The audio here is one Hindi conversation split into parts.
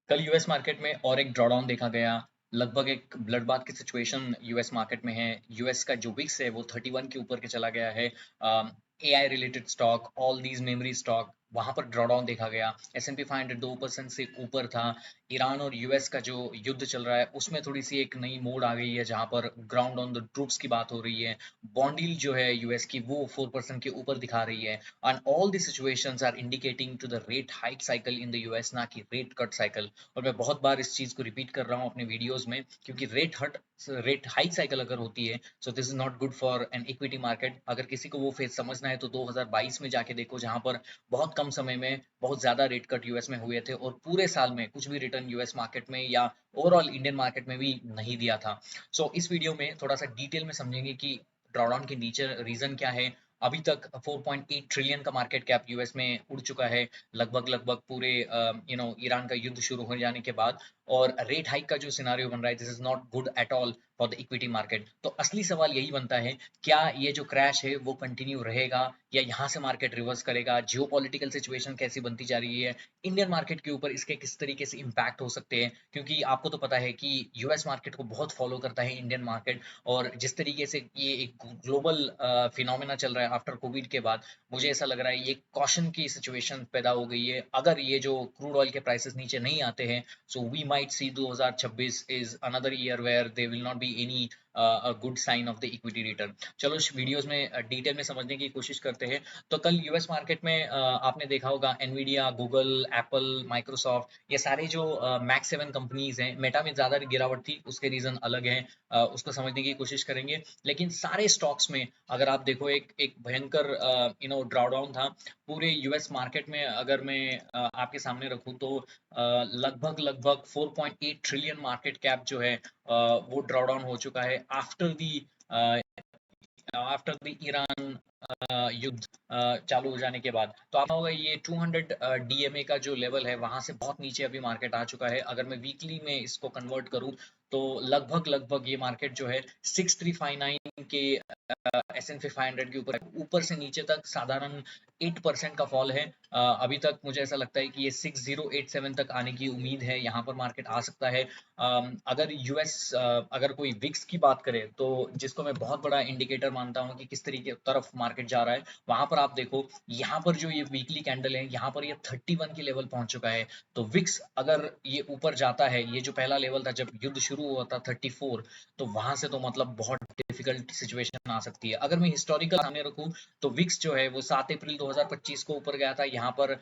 कल यूएस मार्केट में और एक ड्रॉडाउन देखा गया। लगभग एक ब्लडबाथ की सिचुएशन यूएस मार्केट में है। यूएस का जो विक्स है वो 31 के ऊपर के चला गया है। AI related stock, all these memory stock, वहां पर ड्रॉडाउन देखा गया। S&P 500 2% से ऊपर था। ईरान और यूएस का जो युद्ध चल रहा है उसमें थोड़ी सी एक नई मोड़ आ गई है, जहां पर ग्राउंड ऑन द ट्रूप्स की बात हो रही है। बॉन्ड यील्ड जो है यूएस की वो 4% के ऊपर दिखा रही है। And all the situations are indicating to the rate hike cycle in the US, ना कि रेट कट साइकिल। और मैं बहुत बार इस चीज को रिपीट कर रहा हूँ अपने वीडियोस में, क्योंकि रेट हाइक साइकिल अगर होती है so this is not good for an equity market. अगर किसी को वो फेज समझना है तो 2022 में जाके देखो, जहां पर बहुत कम समय में बहुत ज्यादा रेट कट यूएस में हुए थे और पूरे साल में कुछ भी रिटर्न यूएस मार्केट में या ओवरऑल इंडियन मार्केट में भी नहीं दिया था। सो इस वीडियो में थोड़ा सा डिटेल में समझेंगे कि ड्रॉडाउन के नीचे रीजन क्या है। अभी तक 4.8 ट्रिलियन का मार्केट कैप यूएस में उड़ चुका है, लगभग लगभग पूरे ईरान का युद्ध शुरू हो जाने के बाद। और रेट हाइक का जो सिनारियो बन रहा है, this is not good at all for the equity market. तो असली सवाल यही बनता है, क्या ये जो क्रैश है वो कंटिन्यू रहेगा या यहाँ से मार्केट रिवर्स करेगा? जियोपॉलिटिकल सिचुएशन कैसी बनती जा रही है, इंडियन मार्केट के ऊपर इसके किस तरीके से इम्पैक्ट हो सकते हैं? क्योंकि आपको तो पता है कि यूएस मार्केट को बहुत फॉलो करता है इंडियन मार्केट। और जिस तरीके से ये एक ग्लोबल फिनोमेना चल रहा है आफ्टर कोविड के बाद, मुझे ऐसा लग रहा है ये कॉशन की सिचुएशन पैदा हो गई है। अगर ये जो क्रूड ऑयल के प्राइसेस नीचे नहीं आते हैं, so we might see 2026 is another year where they will not be any good sign of the equity return. चलो इस वीडियोस में डिटेल में समझने की कोशिश करते हैं। तो कल यूएस मार्केट में आपने देखा होगा एनवीडिया, गूगल, एप्पल, माइक्रोसॉफ्ट, ये सारे जो मैक्स 7 कंपनीज हैं, मेटा में ज्यादा गिरावट थी, उसके रीजन अलग है, उसको समझने की कोशिश करेंगे। लेकिन सारे स्टॉक्स में अगर आप देखो एक एक भयंकर ड्रॉडाउन था पूरे यूएस मार्केट में। अगर मैं आपके सामने रखूं तो लगभग लगभग 4.8 ट्रिलियन मार्केट कैप जो है वो ड्रॉडाउन हो चुका है आफ्टर द ईरान युद्ध चालू हो जाने के बाद। तो आपका होगा ये 200 डीएमए का जो लेवल है वहां से बहुत नीचे अभी मार्केट आ चुका है। अगर मैं वीकली में इसको कन्वर्ट करूं तो लगभग लगभग ये मार्केट जो है 6359 के S&P 500 के ऊपर ऊपर से नीचे तक साधारण 8% का फॉल है। अभी तक मुझे ऐसा लगता है कि ये 6087 तक आने की उम्मीद है, यहाँ पर मार्केट आ सकता है। अगर यूएस अगर कोई विक्स की बात करे तो जिसको मैं बहुत बड़ा इंडिकेटर मानता हूँ कि किस तरीके तरफ मार्केट जा रहा है, वहां पर आप देखो यहाँ पर जो ये वीकली कैंडल है यहाँ पर ये 31 के लेवल पहुंच चुका है। तो विक्स अगर ये ऊपर जाता है, ये जो पहला लेवल था जब युद्ध शुरू हुआ था 34, तो वहां से तो मतलब बहुत डिफिकल्ट सिचुएशन आ सकती है। अगर मैं हिस्टोरिकल सामने रखूं तो विक्स जो है वो 7 अप्रैल 2025 को ऊपर गया था। यहाँ पर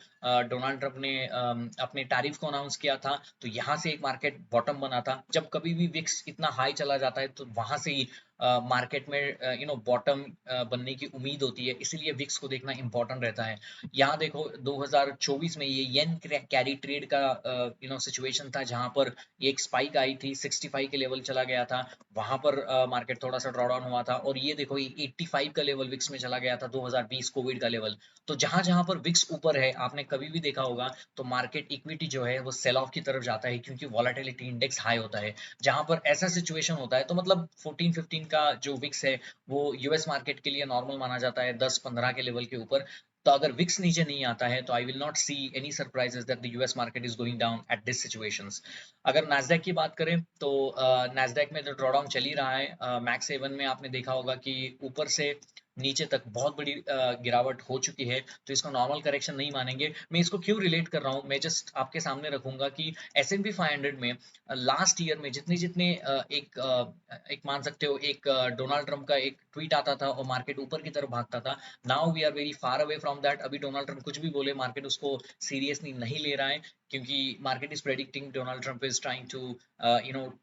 डोनाल्ड ट्रंप ने अपने टैरिफ को अनाउंस किया था, तो यहाँ से एक मार्केट बॉटम बना था। जब कभी भी विक्स इतना हाई चला जाता है तो वहां से ही मार्केट में बॉटम बनने की उम्मीद होती है, इसीलिए विक्स को देखना इंपॉर्टेंट रहता है। यहाँ देखो 2024 में ये येन कैरी ट्रेड का सिचुएशन था, जहां पर एक स्पाइक आई थी, 65 के लेवल चला गया था, वहां पर मार्केट थोड़ा सा ड्रॉडाउन हुआ था। और ये देखो ये 85 का लेवल विक्स में चला गया था 2020 कोविड का लेवल। तो जहां जहां पर विक्स ऊपर है, आपने कभी भी देखा होगा तो मार्केट इक्विटी जो है वो सेल ऑफ की तरफ जाता है, क्योंकि वॉलेटिलिटी इंडेक्स हाई होता है। जहां पर ऐसा सिचुएशन होता है तो मतलब 14-15 का जो विक्स है वो यूएस मार्केट के लिए नॉर्मल माना जाता है, 10-15 के लेवल के ऊपर। तो अगर विक्स नीचे नहीं आता है तो I will not see any surprises that the US market is going down at this situations. अगर नास्डैक की बात करें तो नास्डैक में तो ड्रॉडाउन चल ही रहा है। मैक्स 7 में आपने देखा होगा कि ऊपर से नीचे तक बहुत बड़ी गिरावट हो चुकी है, तो इसको नॉर्मल करेक्शन नहीं मानेंगे। मैं इसको क्यों रिलेट कर रहा हूँ, मैं जस्ट आपके सामने रखूंगा कि S&P 500 में लास्ट ईयर में जितने जितने एक मान सकते हो एक डोनाल्ड ट्रंप का एक ट्वीट आता था और मार्केट ऊपर की तरफ भागता था। Now we are very far away from that. अभी डोनाल्ड ट्रंप कुछ भी बोले मार्केट उसको सीरियसली नहीं ले रहा है, क्योंकि market is predicting Donald Trump is trying to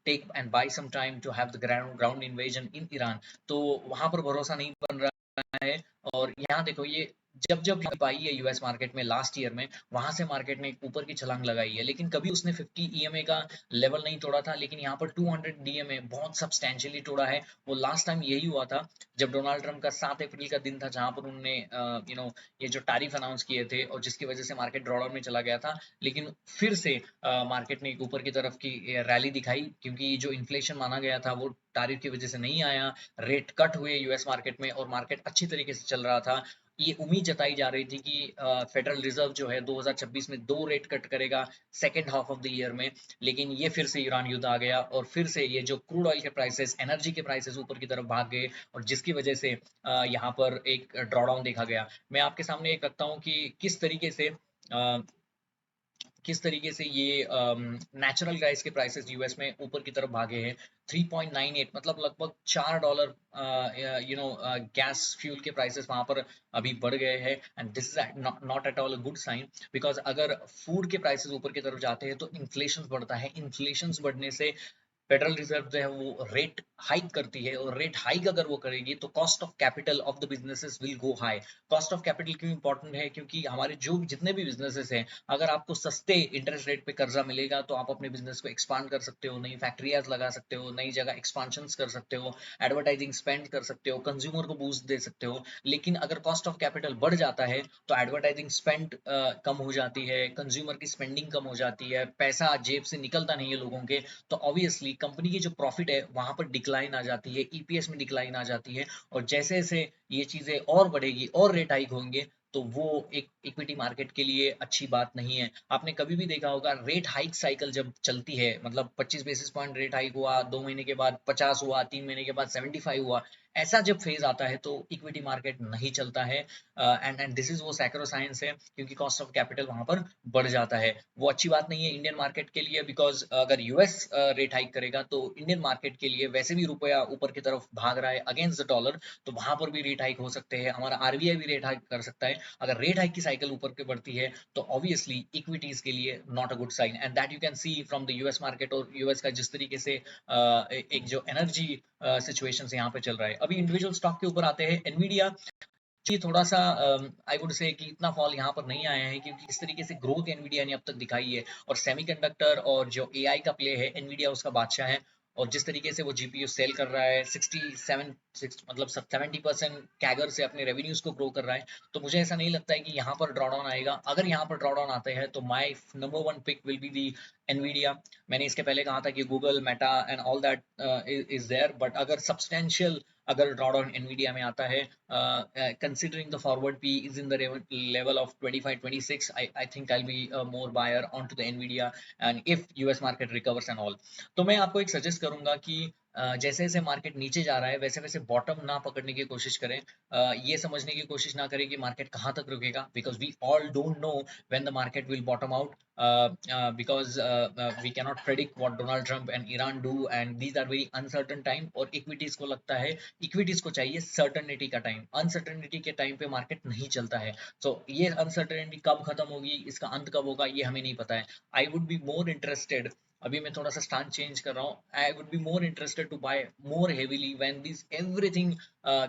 take and buy some time to have the ground invasion in Iran. तो वहां पर भरोसा नहीं बन रहा है। और यहाँ देखो ये जब जब आई है यूएस मार्केट में लास्ट ईयर में, वहां से मार्केट ने एक ऊपर की छलांग लगाई है, लेकिन कभी उसने 50 ईएमए का लेवल नहीं तोड़ा था। लेकिन यहाँ पर 200 डीएमए बहुत सब्सटेंशियली तोड़ा है। वो लास्ट टाइम यही हुआ था जब डोनाल्ड ट्रंप का 7 अप्रैल का दिन था, जहां पर उन्होंने ये जो टैरिफ अनाउंस किए थे और जिसकी वजह से मार्केट ड्रॉडाउन में चला गया था। लेकिन फिर से मार्केट ने एक ऊपर की तरफ की रैली दिखाई, क्योंकि जो इन्फ्लेशन माना गया था वो टैरिफ की वजह से नहीं आया। रेट कट हुए यूएस मार्केट में और मार्केट अच्छी तरीके से चल रहा था। ये उम्मीद जताई जा रही थी कि फेडरल रिजर्व जो है 2026 में 2 रेट कट करेगा second half of the year में, लेकिन ये फिर से ईरान युद्ध आ गया और फिर से ये जो क्रूड ऑयल के प्राइसेस, एनर्जी के प्राइसेस ऊपर की तरफ भाग गए और जिसकी वजह से यहाँ पर एक ड्रॉडाउन देखा गया। मैं आपके सामने एक रखता हूँ कि किस तरीके से ये नेचुरल गैस के प्राइसेस यूएस में ऊपर की तरफ भागे हैं। 3.98 मतलब लगभग $4 गैस फ्यूल के प्राइसेस वहां पर अभी बढ़ गए हैं and this is not at all a good sign because अगर फूड के प्राइसेस ऊपर की तरफ जाते हैं तो इन्फ्लेशन बढ़ता है। इन्फ्लेशन बढ़ने से फेडरल रिजर्व जो है वो रेट हाइक करती है और रेट हाइक अगर वो करेगी तो cost of capital of the businesses will go high. Cost of capital क्यों इंपॉर्टेंट है? क्योंकि हमारे जो जितने भी बिजनेसेस हैं, अगर आपको सस्ते इंटरेस्ट रेट पे कर्जा मिलेगा तो आप अपने बिजनेस को एक्सपांड कर सकते हो, नई फैक्ट्रियाज लगा सकते हो, नई जगह एक्सपांशन कर सकते हो, एडवर्टाइजिंग स्पेंड कर सकते हो, कंज्यूमर को बूस्ट दे सकते हो। लेकिन अगर कॉस्ट ऑफ कैपिटल बढ़ जाता है तो एडवर्टाइजिंग स्पेंड कम हो जाती है, कंज्यूमर की स्पेंडिंग कम हो जाती है, पैसा जेब से निकलता नहीं है लोगों के, तो ऑब्वियसली कंपनी की जो प्रॉफिट है वहां पर डिक्लाइन आ जाती है, ईपीएस में डिक्लाइन आ जाती है। और जैसे जैसे ये चीजें और बढ़ेगी और रेट हाइक होंगे तो वो एक इक्विटी मार्केट के लिए अच्छी बात नहीं है। आपने कभी भी देखा होगा रेट हाइक साइकिल जब चलती है, मतलब 25 बेसिस पॉइंट रेट हाइक हुआ, 2 महीने के बाद 50 हुआ, 3 महीने के बाद 75 हुआ, ऐसा जब फेज आता है तो इक्विटी मार्केट नहीं चलता है। एंड दिस इज वो सैक्रोसाइंस है क्योंकि कॉस्ट ऑफ कैपिटल वहां पर बढ़ जाता है। वो अच्छी बात नहीं है इंडियन मार्केट के लिए बिकॉज अगर यूएस रेट हाइक करेगा तो इंडियन मार्केट के लिए वैसे भी रुपया ऊपर की तरफ भाग रहा है अगेंस्ट द डॉलर, तो वहां पर भी रेट हाइक हो सकते हैं। हमारा आरबीआई भी रेट हाइक कर सकता है। अगर रेट हाइक की साइकिल ऊपर की बढ़ती है तो ऑब्वियसली इक्विटीज के लिए not a good sign and that you can see from the US market. और यूएस का जिस तरीके से एक जो एनर्जी सिचुएशन यहाँ पे चल रहा है। अभी इंडिविजुअल स्टॉक के ऊपर आते हैं। एनवीडिया जी थोड़ा सा आई वुड से कि इतना फॉल यहाँ पर नहीं आया है क्योंकि इस तरीके से ग्रोथ एनवीडिया ने अब तक दिखाई है और सेमीकंडक्टर और जो एआई का प्ले है एनवीडिया उसका बादशाह है। और जिस तरीके से वो जीपीयू सेल कर रहा है 70% कैगर से अपने रेवेन्यूज को ग्रो कर रहा है, तो मुझे ऐसा नहीं लगता है कि यहाँ पर ड्रॉडाउन आएगा। अगर यहाँ पर ड्रॉडाउन आते हैं तो my number one pick will be the Nvidia. मैंने इसके पहले कहा था कि Google, Meta and all that is there, but अगर सब्सटेंशियल अगर ड्रॉडाउन एनवीडिया में आता है, considering the forward P is in the level of 25, 26, I think I'll be a more buyer onto the Nvidia and if US market recovers and all। तो मैं आपको एक सजेस्ट करूंगा कि जैसे जैसे मार्केट नीचे जा रहा है वैसे वैसे बॉटम ना पकड़ने की कोशिश करें। ये समझने की कोशिश ना करें कि मार्केट कहाँ तक रुकेगा because we all don't know when the market will bottom out because we cannot predict what Donald Trump and Iran do and these are very uncertain time। और इक्विटीज को लगता है, इक्विटीज को चाहिए सर्टनिटी का टाइम, अनसर्टनिटी के टाइम पे मार्केट नहीं चलता है। सो ये अनसर्टनिटी कब खत्म होगी, इसका अंत कब होगा, ये हमें नहीं पता है। I would be more interested, अभी मैं थोड़ा सा स्टांस चेंज कर रहा हूँ, I would be more interested to buy more heavily when this everything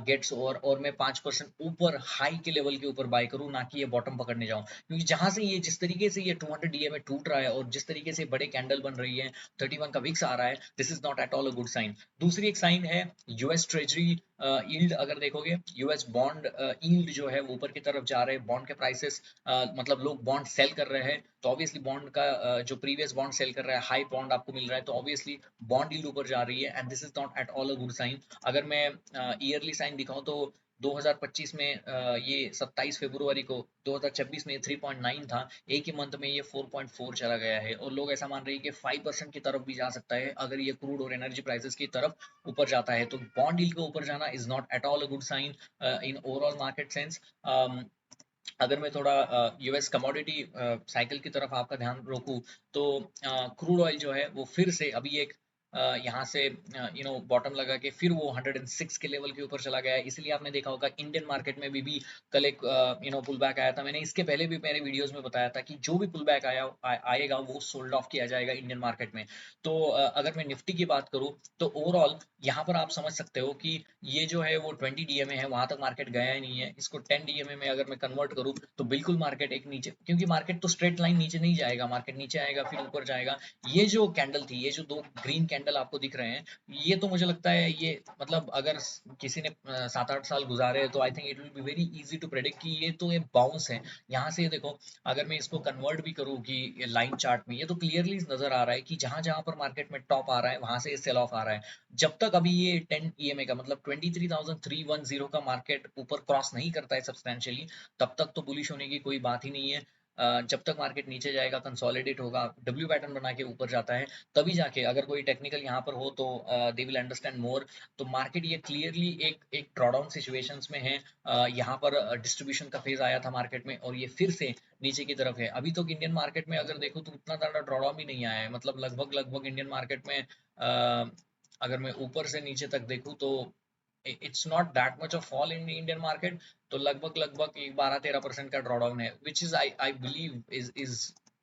gets over और मैं 5% ऊपर हाई के लेवल के ऊपर बाय करूँ, ना कि ये बॉटम पकड़ने जाऊं। क्योंकि जहां से ये जिस तरीके से ये 200 डीए में टूट रहा है और जिस तरीके से बड़े कैंडल बन रही है, 31 का विक्स आ रहा है, this is not at all a good sign. दूसरी एक साइन है यूएस ट्रेजरी यील्ड। अगर देखोगे यूएस बॉन्ड यील्ड जो है वो ऊपर की तरफ जा रहे हैं, बॉन्ड के प्राइसेस मतलब लोग बॉन्ड सेल कर रहे हैं, तो ऑब्वियसली बॉन्ड का जो प्रीवियस बॉन्ड सेल कर रहा है हाई बॉन्ड आपको मिल रहा है, तो ऑब्वियसली बॉन्ड यील्ड ऊपर जा रही है and this is not at all a good sign. अगर मैं ईयरली साइन दिखाऊं तो 2025 में ये 27 फरवरी को 2026 में 3.9 था, एक ही मंथ में ये 4.4 चला गया है और लोग ऐसा मान रहे हैं कि 5% की तरफ भी जा सकता है अगर ये क्रूड और एनर्जी प्राइसेस की तरफ ऊपर जाता है। तो बॉन्ड यील्ड के ऊपर जाना is not at all a good sign in overall market sense. अगर मैं थोड़ा यूएस कमोडिटी साइकिल की तरफ आपका ध्यान रोकूं तो क्रूड ऑयल जो है वो फिर से अभी एक यहाँ से बॉटम लगा के फिर वो 106 के लेवल के ऊपर चला गया है। इसलिए आपने देखा होगा इंडियन मार्केट में भी कल एक पुल बैक आया था। मैंने इसके पहले भी मेरे वीडियोस में बताया था कि जो भी पुल बैक आएगा वो सोल्ड ऑफ किया जाएगा इंडियन मार्केट में। तो अगर मैं निफ्टी की बात करूँ तो ओवरऑल यहाँ पर आप समझ सकते हो कि ये जो है वो 20 डीएमए है, वहां तक मार्केट गया ही नहीं है। इसको 10 डीएमए में अगर मैं कन्वर्ट करूँ तो बिल्कुल मार्केट एक नीचे, क्योंकि मार्केट तो स्ट्रेट लाइन नीचे नहीं जाएगा, मार्केट नीचे आएगा फिर ऊपर जाएगा। ये जो कैंडल थी, ये जो दो ग्रीन कैंडल कैंडल आपको दिख रहे हैं, ये तो मुझे लगता है ये मतलब अगर किसी ने 7-8 साल गुजारे तो I think it will be very easy to predict कि ये तो एक बाउंस है। यहाँ से देखो, अगर मैं इसको कन्वर्ट भी करूँ कि लाइन चार्ट में, ये तो क्लियरली नजर आ रहा है कि जहां जहां पर मार्केट में टॉप आ रहा है वहां से सेल ऑफ आ रहा है। जब तक अभी ये 10 ईएमए का मतलब 23,310 का मार्केट ऊपर क्रॉस नहीं करता है सब्सटेंशियली, तब तक तो बुलिश होने की कोई बात ही नहीं है। जब तक मार्केट नीचे जाएगा, कंसोलिडेट होगा, डब्ल्यू पैटर्न बना के ऊपर जाता है, तभी जाके अगर कोई टेक्निकल यहाँ पर हो तो दे विल अंडरस्टैंड मोर। तो मार्केट ये क्लियरली एक एक ड्रॉडाउन सिचुएशंस में है। यहाँ पर डिस्ट्रीब्यूशन का फेज आया था मार्केट में और ये फिर से नीचे की तरफ है। अभी तो इंडियन मार्केट में अगर देखो तो उतना ज्यादा ड्रॉडाउन भी नहीं आया है, मतलब लगभग लगभग इंडियन मार्केट में अगर मैं ऊपर से नीचे तक देखूं तो it's not that much of fall in Indian market. तो लगभग लगभग 12-13% का ड्रॉडाउन है, which is I believe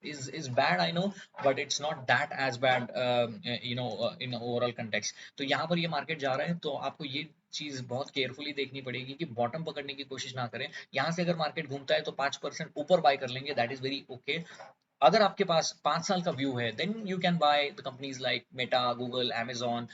is bad, I know, but it's not that as bad, in overall context। तो यहाँ पर ये मार्केट जा रहा है तो आपको ये चीज बहुत केयरफुली देखनी पड़ेगी कि बॉटम पकड़ने की कोशिश ना करें। यहाँ से अगर मार्केट घूमता है तो 5% ऊपर बाय कर लेंगे, दैट इज वेरी ओके। अगर आपके पास 5 साल का व्यू है then you can buy the companies like Meta, Google, amazon,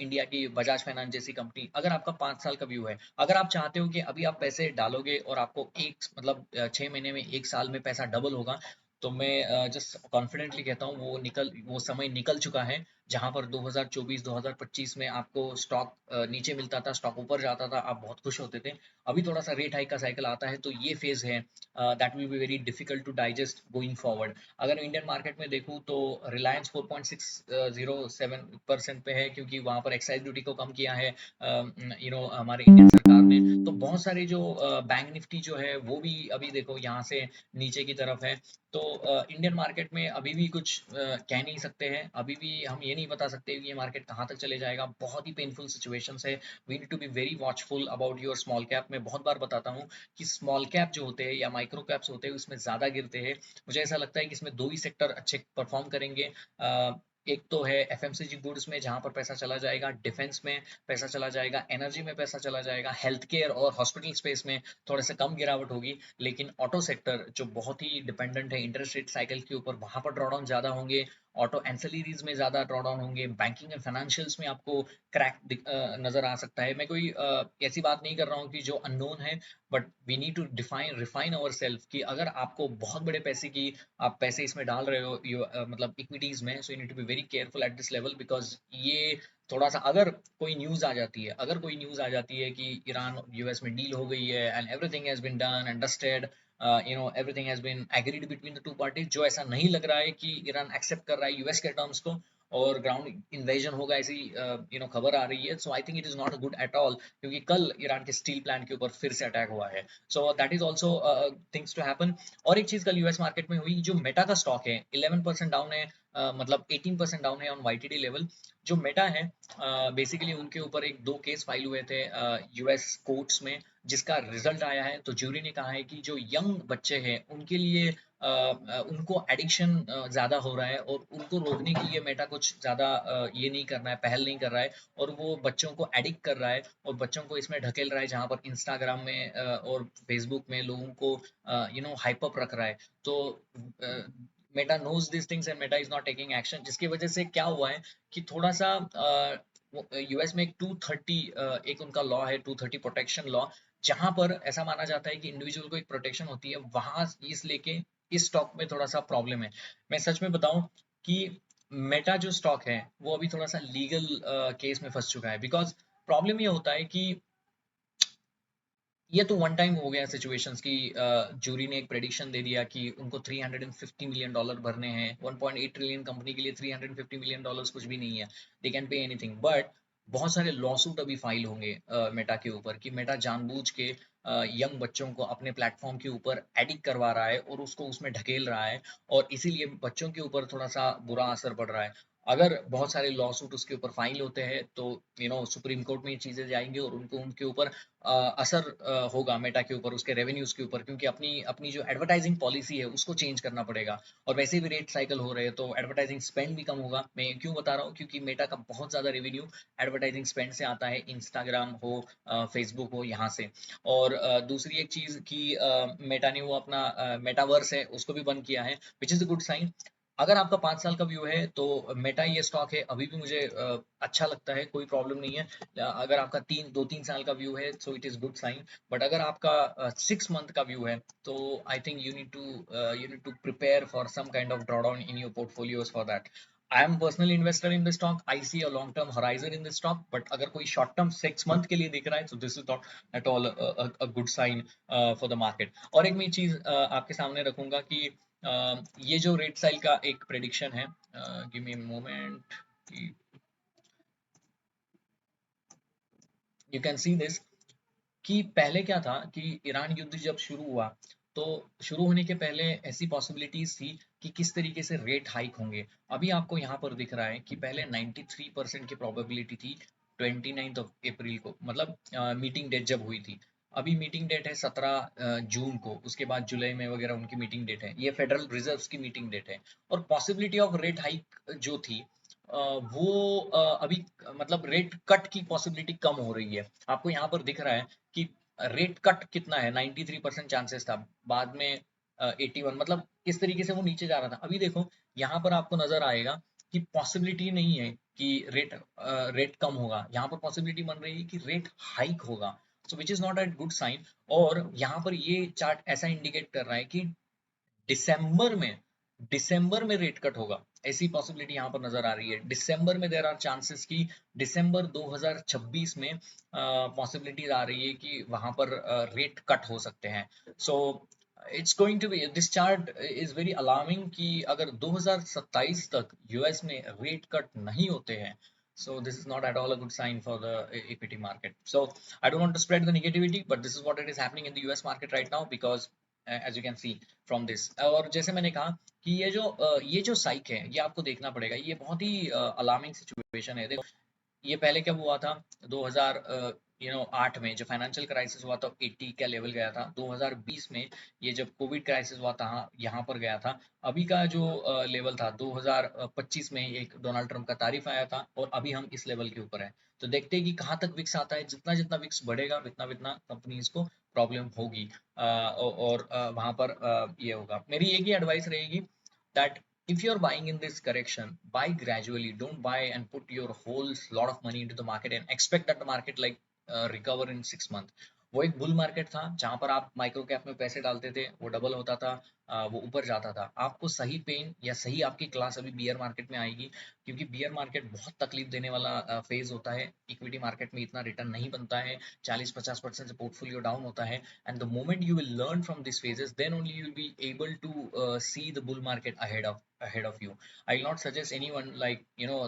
India की बजाज फाइनेंस जैसी कंपनी। अगर आपका 5 साल का व्यू है, अगर आप चाहते हो कि अभी आप पैसे डालोगे और आपको एक मतलब 6 महीने में 1 साल में पैसा डबल होगा, तो मैं जस्ट कॉन्फिडेंटली कहता हूँ वो समय निकल चुका है जहां पर 2024-2025 में आपको स्टॉक नीचे मिलता था, स्टॉक ऊपर जाता था, आप बहुत खुश होते थे। अभी थोड़ा सा रेट हाइक का साइकिल आता है तो ये फेज है, that will be very difficult to digest going forward. अगर इंडियन मार्केट में देखूं तो रिलायंस 4.607% पे है, क्योंकि वहां पर एक्साइज ड्यूटी को कम किया है हमारे इंडियन सरकार ने। तो बहुत सारे जो बैंक निफ्टी जो है वो भी अभी देखो यहाँ से नीचे की तरफ है। तो इंडियन मार्केट में अभी भी कुछ कह नहीं सकते हैं, अभी भी हम ये नहीं बता सकते कि ये मार्केट कहाँ तक चले जाएगा। बहुत ही पेनफुल सिचुएशंस है। We need to be very watchful about your small cap. मैं बहुत बार बताता हूँ कि स्मॉल कैप जो होते हैं या माइक्रो कैप्स होते हैं उसमें ज्यादा गिरते हैं। मुझे ऐसा लगता है कि इसमें दो ही सेक्टर अच्छे परफॉर्म करेंगे। एक तो है एफएमसीजी गुड्स में जहां पर पैसा चला जाएगा, डिफेंस में पैसा चला जाएगा, एनर्जी में पैसा चला जाएगा, हेल्थ केयर और हॉस्पिटल स्पेस में थोड़े से कम गिरावट होगी। लेकिन ऑटो सेक्टर जो बहुत ही डिपेंडेंट है इंटरेस्ट रेट साइकिल के ऊपर, वहां पर ड्रॉडाउन ज्यादा होंगे। ऑटो एंसिलरीज में ज्यादा ड्रॉडाउन होंगे। बैंकिंग एंड फाइनेंशियल्स में आपको क्रैक नजर आ सकता है। मैं कोई ऐसी बात नहीं कर रहा हूँ कि जो अननोन है, but we need to define refine our self कि अगर आपको बहुत बड़े पैसे की आप पैसे इसमें डाल रहे हो मतलब इक्विटीज में, so you need to be very careful at this level. Because ये थोड़ा सा अगर कोई न्यूज आ जाती है, अगर कोई न्यूज आ जाती है कि ईरान यूएस में डील हो गई है and everything has been done and dusted, everything has been agreed between the two parties, जो ऐसा नहीं लग रहा है कि ईरान एक्सेप्ट कर रहा है यूएस के टर्म्स को और ग्राउंड इन्वेजन होगा, ऐसी खबर आ रही है। So I think it is not good at all, क्योंकि कल ईरान के स्टील प्लांट के ऊपर फिर से अटैक हुआ है। So that is also things to happen. और एक चीज कल यूएस मार्केट में हुई, जो मेटा का स्टॉक है 11% डाउन है, मतलब 18% डाउन है ऑन वाईटीडी लेवल। जो मेटा है बेसिकली उनके ऊपर एक दो केस फाइल हुए थे यूएस कोर्ट्स में, जिसका रिजल्ट आया है। तो ज्यूरी ने कहा है कि जो यंग बच्चे हैं उनके लिए उनको एडिक्शन ज्यादा हो रहा है और उनको रोकने के लिए मेटा कुछ ज्यादा ये नहीं कर रहा है, पहल नहीं कर रहा है, और वो बच्चों को एडिक्ट कर रहा है और बच्चों को इसमें ढकेल रहा है, जहां पर इंस्टाग्राम में और फेसबुक में लोगों को हाइप अप रख रहा है। तो Meta knows this things and Meta is not taking action, जिसकी वजह से क्या हुआ है कि थोड़ा सा यूएस में एक 230 एक उनका लॉ है, 230 प्रोटेक्शन लॉ, जहां पर ऐसा माना जाता है कि इंडिविजुअल को एक प्रोटेक्शन होती है, वहां इस लेके इस स्टॉक में थोड़ा सा प्रॉब्लम है। मैं सच में बताऊं कि मेटा जो स्टॉक है वो अभी थोड़ा सा लीगल केस में फंस चुका है। बिकॉज प्रॉब्लम ये होता है कि ये तो वन टाइम हो गया सिचुएशंस की जूरी ने एक प्रेडिक्शन दे दिया कि उनको $350 मिलियन भरने हैं। 1.8 ट्रिलियन कंपनी के लिए $350 मिलियन कुछ भी नहीं है, they can pay anything. But बहुत सारे लॉसूट अभी फाइल होंगे मेटा के ऊपर कि मेटा जानबूझ के यंग बच्चों को अपने प्लेटफॉर्म के ऊपर एडिक्ट करवा रहा है और उसको उसमें ढकेल रहा है, और इसीलिए बच्चों के ऊपर थोड़ा सा बुरा असर पड़ रहा है। अगर बहुत सारे लॉसूट उसके ऊपर फाइल होते हैं तो सुप्रीम कोर्ट में ये चीजें जाएंगी और उनको उनके ऊपर असर होगा मेटा के ऊपर, उसके रेवेन्यूज के ऊपर, क्योंकि अपनी अपनी जो एडवर्टाइजिंग पॉलिसी है उसको चेंज करना पड़ेगा। और वैसे भी रेट साइकिल हो रहे हैं तो एडवर्टाइजिंग स्पेंड भी कम होगा। मैं क्यों बता रहा हूँ, क्योंकि मेटा का बहुत ज्यादा रेवेन्यू एडवर्टाइजिंग स्पेंड से आता है, इंस्टाग्राम हो फेसबुक हो यहाँ से। और दूसरी एक चीज कि मेटा ने वो अपना मेटावर्स है उसको भी बंद किया है, which is a good sign. अगर आपका 5 साल का व्यू है तो मेटा ये स्टॉक है, अभी भी मुझे अच्छा लगता है, कोई प्रॉब्लम नहीं है। अगर आपका 2-3 साल का व्यू है so it is good sign, but अगर आपका 6 मंथ का व्यू है तो I think you need to prepare for some kind of drawdown in your portfolios for that. I am personally investor in the stock, I see a long term horizon in the stock, but अगर कोई शॉर्ट टर्म 6 मंथ के लिए दिख रहा है तो this is not at all a good sign for the market. और एक मैं चीज आपके सामने रखूंगा कि ये जो रेट साइल का एक प्रेडिक्शन है, give me moment, you can see this, कि पहले क्या था कि ईरान युद्ध जब शुरू हुआ तो शुरू होने के पहले ऐसी पॉसिबिलिटीज थी कि किस तरीके से रेट हाइक होंगे। अभी आपको यहाँ पर दिख रहा है कि पहले 93% की प्रोबेबिलिटी थी 29 अप्रैल को, मतलब मीटिंग डेट जब हुई थी। अभी मीटिंग डेट है 17 जून को, उसके बाद जुलाई में वगैरह उनकी मीटिंग डेट है, ये फेडरल रिजर्व की मीटिंग डेट है। और पॉसिबिलिटी ऑफ रेट हाइक जो थी वो अभी मतलब रेट कट की पॉसिबिलिटी कम हो रही है। आपको यहाँ पर दिख रहा है कि रेट कट कितना है, 93% चांसेस था, बाद में 81, मतलब इस तरीके से वो नीचे जा रहा था। अभी देखो यहाँ पर आपको नजर आएगा कि पॉसिबिलिटी नहीं है कि रेट कम होगा, यहाँ पर पॉसिबिलिटी बन रही है कि रेट हाइक होगा, so which is not at good sign. और यहाँ पर ये चार्ट ऐसा इंडिकेट कर रहा है कि दिसंबर में दिसंबर में रेट कट होगा, ऐसी पॉसिबिलिटी यहाँ पर नजर आ रही है। दिसंबर में देयर आर चांसेस कि दिसंबर 2026 में पॉसिबिलिटीज आ रही है कि वहां पर रेट कट हो सकते हैं। So it's going to be, this chart is very alarming कि अगर 2027 तक यूएस में रेट कट नहीं होते हैं, so this is not at all a good sign for the equity market. So I don't want to spread the negativity, but this is what it is happening in the US market right now, because as you can see from this, और जैसे मैंने कहा कि ये जो साइक है ये आपको देखना पड़ेगा, ये बहुत ही अलार्मिंग सिचुएशन है। देखो ये पहले कब हुआ था, 2008 में जब फाइनेंशियल क्राइसिस हुआ था 80 का लेवल गया था। 2020 में ये जब कोविड क्राइसिस हुआ था यहाँ पर गया था। अभी का जो लेवल था 2025 में एक डोनाल्ड ट्रम्प का तारीफ आया था, और अभी हम इस लेवल के ऊपर है। तो देखते हैं कि कहाँ तक विक्स आता है, जितना जितना विक्स बढ़ेगा उतना उतना कंपनीज को प्रॉब्लम होगी, और वहां पर ये होगा। मेरी एक ही एडवाइस रहेगी that if you're buying in this correction, buy gradually, don't buy and put your whole lot of money into the market and expect that the market like recover in 6 month। वो एक बुल मार्केट था जहां पर आप माइक्रो कैप में पैसे डालते थे, वो डबल होता था, वो ऊपर जाता था। आपको सही पेन या सही आपकी क्लास अभी बियर मार्केट में आएगी, क्योंकि बियर मार्केट बहुत तकलीफ देने वाला फेज होता है। इक्विटी मार्केट में इतना रिटर्न नहीं बनता है, 40-50% से पोर्टफोलियो डाउन होता है। And the moment you will learn from this phases, then only you will be able to see the bull market ahead of you। I will not suggest anyone like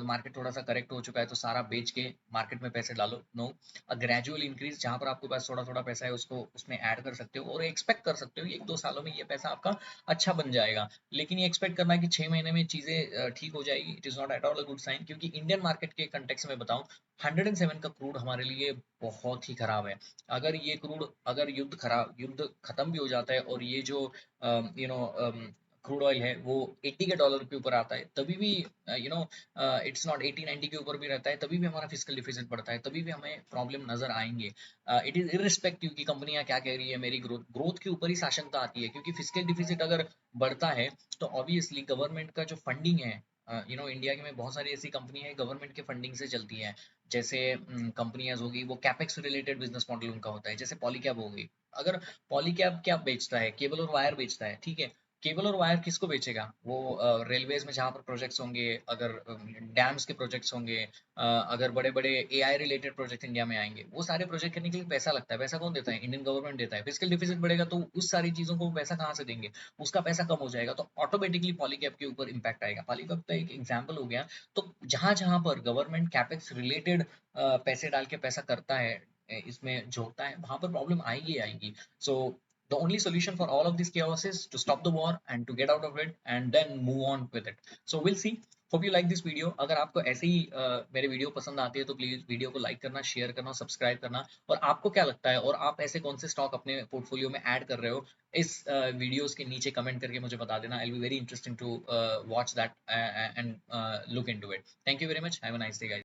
market थोड़ा सा करेक्ट हो चुका है तो सारा बेच के मार्केट में पैसे डालो, नो। अ ग्रेजुअल इंक्रीज, जहां पर आपके पास थोड़ा थोड़ा पैसा है उसको उसमें ऐड कर सकते हो, और एक्सपेक्ट कर सकते हो कि 1-2 सालों में ये पैसा आपका अच्छा बन जाएगा। लेकिन ये एक्सपेक्ट करना है कि 6 महीने में चीजें ठीक हो जाएगी, it is not at all a good sign. क्योंकि इंडियन मार्केट के कंटेक्स में बताऊं, 107 का क्रूड हमारे लिए बहुत ही खराब है। अगर युद्ध खत्म भी हो जाता है और ये जो यू नो क्रूड ऑयल है वो 80 के डॉलर के ऊपर आता है, तभी भी यू नो इट्स नॉट 80-90 के ऊपर भी रहता है, तभी भी हमारा फिस्कल डिफिसिट बढ़ता है, तभी भी हमें प्रॉब्लम नजर आएंगे। इट इज इररिस्पेक्टिव की कंपनियां क्या कह रही है, मेरी ग्रोथ के ऊपर ही साशंकता आती है। क्योंकि फिस्कल डिफिसिट अगर बढ़ता है तो ऑब्वियसली गवर्नमेंट का जो फंडिंग है, इंडिया में बहुत सारी ऐसी कंपनी है गवर्नमेंट के फंडिंग से चलती है। जैसे कंपनियां होगी वो कैपेक्स रिलेटेड बिजनेस मॉडल उनका होता है, जैसे पॉलीकैब हो गई। अगर पॉलीकैब क्या बेचता है, केबल और वायर बेचता है, ठीक है। केबल और वायर किसको बेचेगा, वो रेलवेज में जहाँ पर प्रोजेक्ट्स होंगे, अगर डैम्स के प्रोजेक्ट्स होंगे, अगर बड़े बड़े एआई रिलेटेड प्रोजेक्ट इंडिया में आएंगे, वो सारे प्रोजेक्ट करने के लिए पैसा लगता है। पैसा कौन देता है, इंडियन गवर्नमेंट देता है। फिजिकल डिफिसिट बढ़ेगा तो उस सारी चीजों को पैसा कहाँ से देंगे, उसका पैसा कम हो जाएगा, तो ऑटोमेटिकली पॉलीकैब के ऊपर इम्पैक्ट आएगा। पॉलीकैब का एक एग्जाम्पल हो गया। तो जहां जहां पर गवर्नमेंट कैपेक्स रिलेटेड पैसे डाल के पैसा करता है, इसमें झोंकता है, वहां पर प्रॉब्लम आएगी आएगी। सो the only solution for all of this chaos is to stop the war and to get out of it and then move on with it। So we'll see। hope you like this video। अगर आपको ऐसे ही मेरे वीडियो पसंद आती है तो प्लीज वीडियो को लाइक करना, शेयर करना, सब्सक्राइब करना। और आपको क्या लगता है, और आप ऐसे कौन से स्टॉक अपने पोर्टफोलियो में ऐड कर रहे हो, इस वीडियोस के नीचे कमेंट करके मुझे बता देना। I will be very interesting to watch that and look into it. Thank you very much, have a nice day guys.